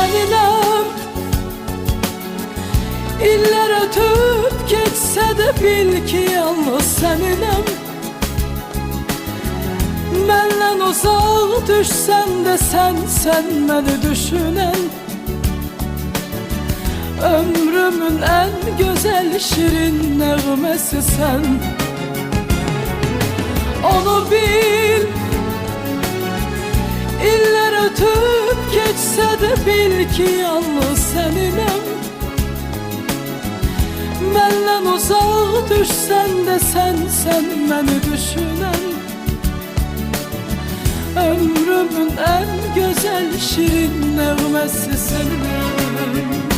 seninəm. İllər ötüb keçsə də bil ki, yalnız səninəm. Məndən uzaq düşsən də sən məni düşünən. Ömrümün ən gözəl şirin nəğməsi sən. Onu bil, İllər ötüb keçsə də bil ki, yalnız səninəm. Məndən uzaq düşsən də sən məni düşünən. Ömrümün ən gözəl şirin nəğməsi səninəm.